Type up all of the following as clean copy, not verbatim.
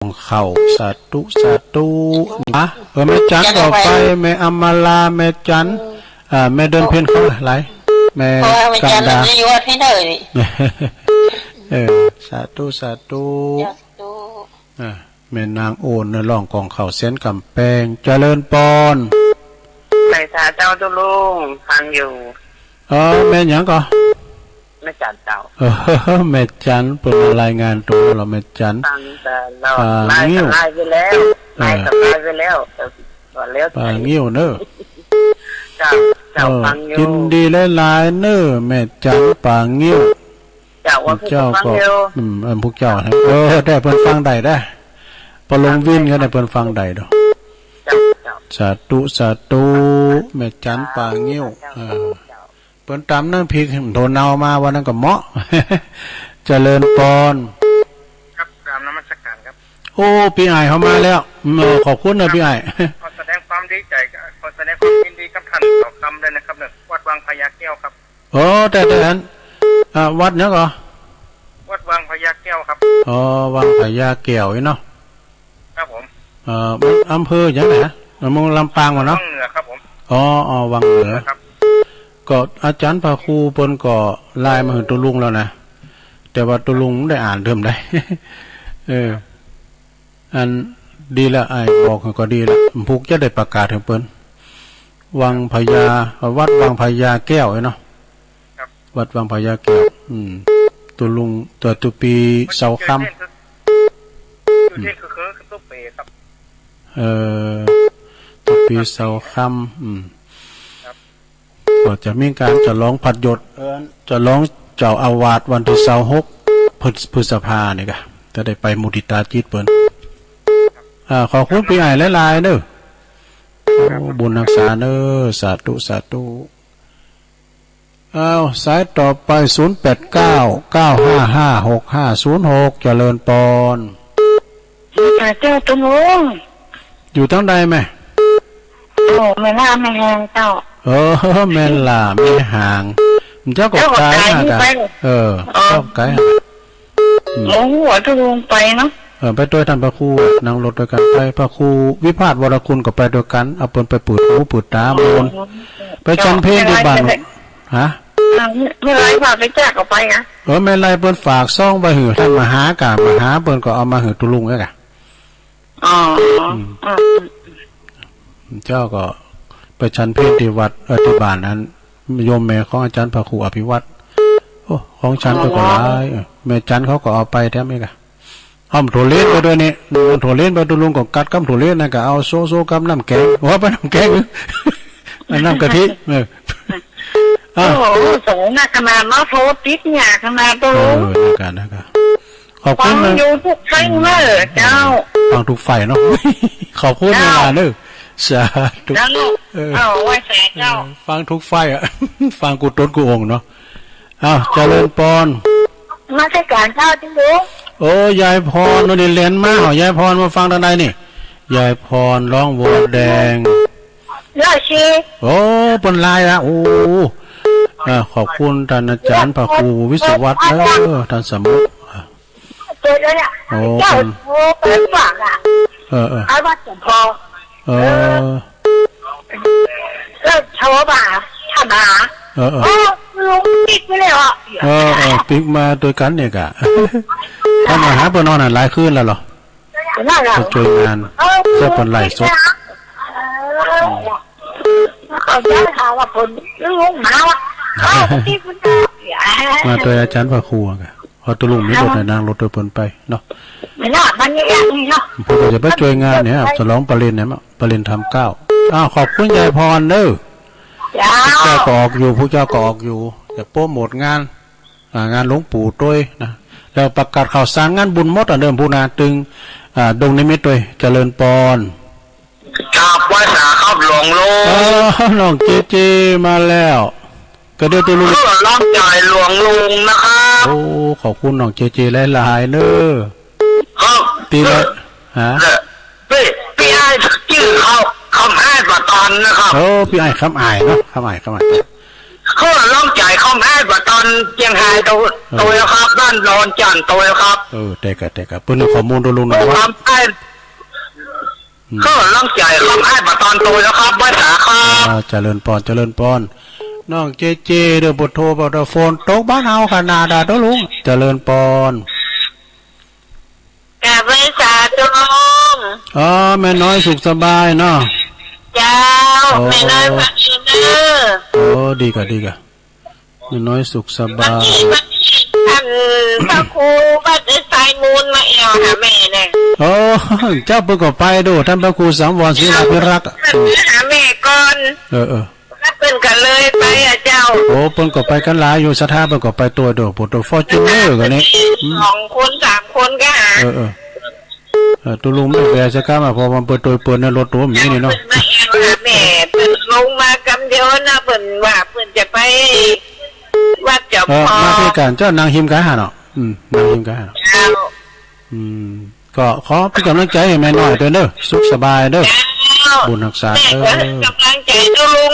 ของเขาสาธุสาธุนะแม่จันต่อไปแม่อมลาแม่จันแม่เดินเพ่นเขาอะไรแม่กันดาสาธุสาธุแม่นางโอนในร่องกองเขาเส้นกำแพงเจริญปอนใส่สาเจ้าตุลุงฟังอยู่แม่หยังก็แม่จันเจ้าแม่จันเปิดรายงานตัวเราแม่จันฟังแต่เราไล่ไปแล้วไล่ไปแล้วปางงิ้วเนอะเจ้าฟังอยู่กินดีหลายๆเนอะแม่จันปางงิ้วเจ้าก็พวกเจ้าได้เพิ่นฟังได้ปลงวินก็ได้เพิ่นฟังได้ดอกสาธุสาธุแม่จันปางงิ้วเปิ้นตำน้ำพริกโดนเอามาวันนั้นก็เหมาะเจริญปอนครับตามนมัสการครับโอ้พี่ไอเขามาแล้วขอบคุณนะพี่ไอขอแสดงความดีใจขอแสดงความยินดีกับท่านต่อคำเลยนะครับเนี่ยวัดวังพญาแก้วครับแต่นั้นวัดเนี้ยก็วัดวังพญาแก้วครับวังพญาแก้วเนาะครับผมอำเภอยังไงมงลำปางวะเนาะวังเหนือครับผมวังเหนือก็อาจารย์พระครูเปิ้นก็ไล่มาถึงตุลุงแล้วนะแต่ว่าตุลุงได้อ่านเริ่มได้อันดีละไอ้บอกก็ดีละพุกจะได้ประกาศถึงเปิ้นวังพญาวัดวังพญาแก้วเนาะวัดวังพญาแก้วตุลุงตัวตุปีเสาคำตุปีเสาคำก็จะมีการจะร้องผัดหยดจะร้องเจ้าอาวาสวันที่26 พฤษภาเนี่ยก็จะได้ไปมุทิตาจิตเปิ้นขอบคุณพี่ไอ้หลายๆเด้อบุญรักษาเด้อสาธุสาธุสายต่อไป0899556506เจริญปอนเจ้าตุลุงอยู่ทั้งใดไหมแม่ล่าแม่แหงเจ้าแม่ล่าแม่หางเจ้าก็ไกลนะกะเจ้าไกลโอ้หัวตุลุงไปเนาะไปด้วยท่านพระครูนั่งรถด้วยกันไปพระครูวิพาทวรคุณก็ไปด้วยกันเอาเปิ้นไปปืดหูปืดตาโมนไปจันเพลงที่บ้านฮะไม่ไรฝากไปแจกออกไปนะไม่ไรเปิ้นฝากซ่องไปหือท่านมหากะมหาเปิ้นก็เอามาหือตุลุงไว้กะเจ้าก็ไปชั้นเพศที่วัดที่บ้านนั้นโยมแม่ของอาจารย์พระครูอภิวัตรของฉันก็หลายแม่จันเขาก็เอาไปแท้ไหมกะเอาถั่วเล่นไปด้วยนี่ถั่วเล่นไปตุลุงก็กัดกับถั่วเล่นนะก็เอาโซกับน้ำแกงว่าไปน้ำแกงน้ำกะทิโอ้โหสงฆ์ขนาดมาโทษติดเนี่ยขนาดตุลุงนะครับขอบคุณนะอยู่ทุกไฟเนอะเจ้าฟังทุกไฟเนาะขอบคุณเวลาเนอะสาธุไว้แสเจ้าฟังทุกไฟฟังกูต้นกูองเนาะเจริญปอนมาใช้การเจ้าจริงดูยายพรนู่นนี่เรียนมาเหรอยายพรมาฟังทางใดนี่ยายพรร้องวัวแดงชีปนลายละขอบคุณท่านอาจารย์พระครูวิศวัตรท่านสมุทรเจ้าเป็นฝากไอ้วัดสมพรชาวบ้านชาวบ้านลุงปิกไปเลยปิกมาโดยกันเนี่ยกะถ้ามาหาปนอนหลายคืนแล้วหรอจะช่วยงานจะปนไหลสดเขาจะถามว่าคนลุงมาว่ามาโดยอาจารย์พระครูกะพอตุลุงไม่โดนนางรถโดยปนไปเนาะไม่น่ามันอย่างนี้เนาะพวกจะไปช่วยงานเนี่ยจะร้องประเด็นเนี่ยประเด็นทำ9ขอบคุณยายพรเด้อพวกเจ้าก็ออกอยู่จะโปรโมทงานหลวงปู่ด้วยนะแล้วประกาศข่าวสารงานบุญมดเดิมพูนาตึงดงนิมิตด้วยเจริญปอนกราบไหว้สาครับหลวงลุงน้องเจมาแล้วก็เดี๋ยวตัวลุงรับจ่ายหลวงลุงนะครับขอบคุณน้องเจหลายๆเน้อครับตีเลยพี่ไอ้ชื่อเขาคำอ้ายปะตอนนะครับพี่ไอ้คำอ้ายเนาะคำอ้ายค เขาล่องจ่ายเขาให้ว่าตอนเจียงไฮ้ตัวครับด้านนอนจันตัวครับแต่กะเปิ้นข้อมูลดูลุงหน่อยว่าเขาล่องจ่ายเขาให้ว่าตอนตัวครับภาษาครับเจริญพรน้องเจเด้อบ่โทรบ่โฟนตกบ้านเฮาขนาดดาเด้อลุงเจริญพรกะไปสาธุแม่น้อยสุขสบายเนาะเจ้าแม่น้อยพักอินเนอร์ดีกะแม่น้อยสุขสบายท่านพระครูบัดสายมูลมาเอวหาแม่เนี่ยเจ้าเพิ่นก็ไปดูท่านพระครูสังวรศิลาภิรักษ์หาแม่ก่อนแล้วเพิ่นก็เลยไปเจ้าเพิ่นก็ไปกันหลายอยู่สถาเพิ่นก็ไปตัวโดปุตฟอร์จูเนอร์กันนี่2 คน 3 คนก็หาตัวลุงไม่แปลจะกล้ามาพอมันเปิดตัวเปิดในรถตัวมีนี่เนาะแม่เพิ่นลงมากำเดียวนะเพิ่นว่าเพิ่นจะไปวัดเจ้าพ่อมาที่การเจ้านางหิมกะหาเนาะนางหิมกะหาก็ขอเป็นกำลังใจให้แม่น้อยเด้อสุขสบายเด้อบุญรักษากำลังใจตัวลุง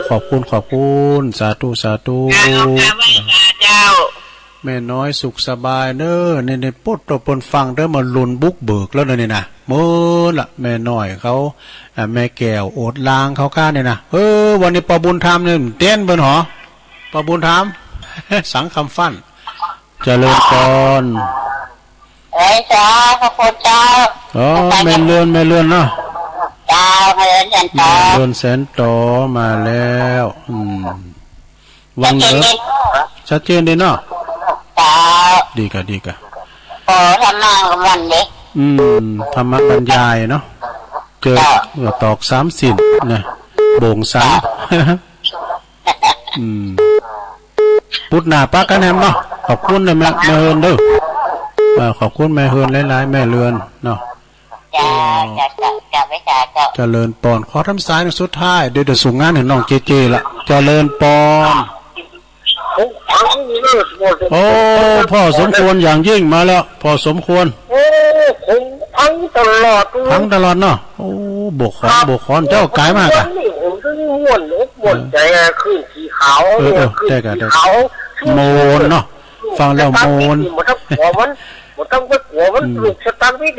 ขอบคุณสาธุเจ้าแม่น้อยสุขสบายเด้อในปดตัวปนฟังเด้อมาลุนบุกเบิกแล้วนี่นะมื้อละแม่น้อยเขาแม่แก้วโอดลางเขาก้าเนี่ยนะวันนี้ปบุญธรรมเนี่ยเต้นเบิ่นหอปบุญธรรมสังคำฟันเจริญพรจ้าพระพุทธเจ้าแม่เลื่อนเนาะจ้าแม่เลื่อนแสนต่อมาแล้ววังเด้อชัดเจนดีเนาะดีกะธรรมะกับมันเด้ธรรมะบรรยายเนาะเจอตอก3 สินนะโบ่ง3พุทธนาปะกันแฮมเนาะขอบคุณนะแม่เฮินเด้อขอบคุณแม่เฮินหลายๆแม่เรือนเนาะเจริญปอนขอทำสายในสุดท้ายเดี๋ยวส่งงานให้น้องเจละเจริญปอนพ่อสมควรอย่างยิ่งมาแล้วพ่อสมควรทั้งตลอดเนาะบกขอนเจ้ากายมากอ่ะม่วนใจขึ้นสีขาวได้โมนเนาะฟังแล้วโมนมันต้องไปหัวมันลูกสตาร์วิท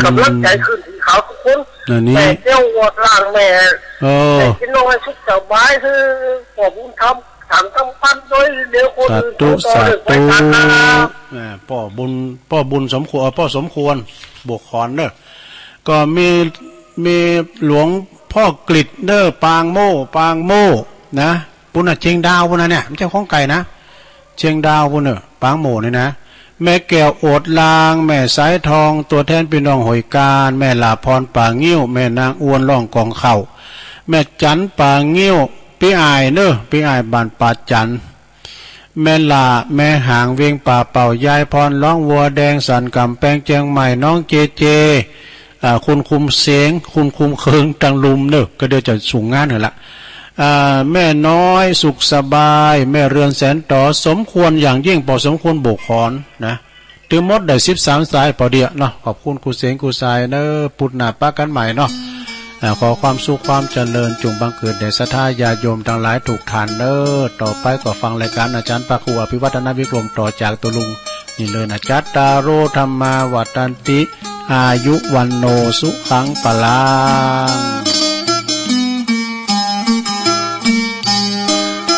กำลังใจขึ้นสีขาวทุกคนแต่เจ้าวอดล่างแม่แต่ที่น้อยสุขสบายคือผมทำสั่งทำปั้นโดยเดี๋ยวคนอื่นสาธุพ่อบุญสมควรบวกขอนเด้อก็มีหลวงพ่อกฤษเด้อปางโม่นะปุณณะเชียงดาวปุณณะเนี่ยไม่ใช่ของไก่นะเชียงดาวปุณณะปางโม่นี่นะแม่แก้วโอดลางแม่สายทองตัวแทนพี่น้องหอยการแม่ลาพรป่างิ้วแม่นางอ้วนร่องกองเข่าแม่จันป่างิ้วพี่อายเนอะพี่อายบ้านป่าจันแม่ลาแม่หางเวียงป่าเป่ายายพรร้องวัวแดงสันกำแพงเจียงใหม่น้องเจคุณคุมเสียงคุณคุมเคิงตังลุมเนอะก็เดี๋ยวจะส่งงานเหรอละแม่น้อยสุขสบายแม่เรือนแสนต่อสมควรอย่างยิ่งพอสมควรโบกขอนนะตือมดได้13 สายพอเดียเนาะขอบคุณกูเสียงกูสายเนอะปุถนาป้ากันใหม่เนาะขอความสุขความเจริญจงบังเกิดแด่ศรัทธาญาโยมทั้งหลายถูกทานเด้อต่อไปก็ฟังรายการอาจารย์พระครูอภิวัฒนวิกรมต่อจากตัวลุงนี่เลยนะจัตตาโรธรรมาวัฏันติอายุวันโนสุขังปะลัง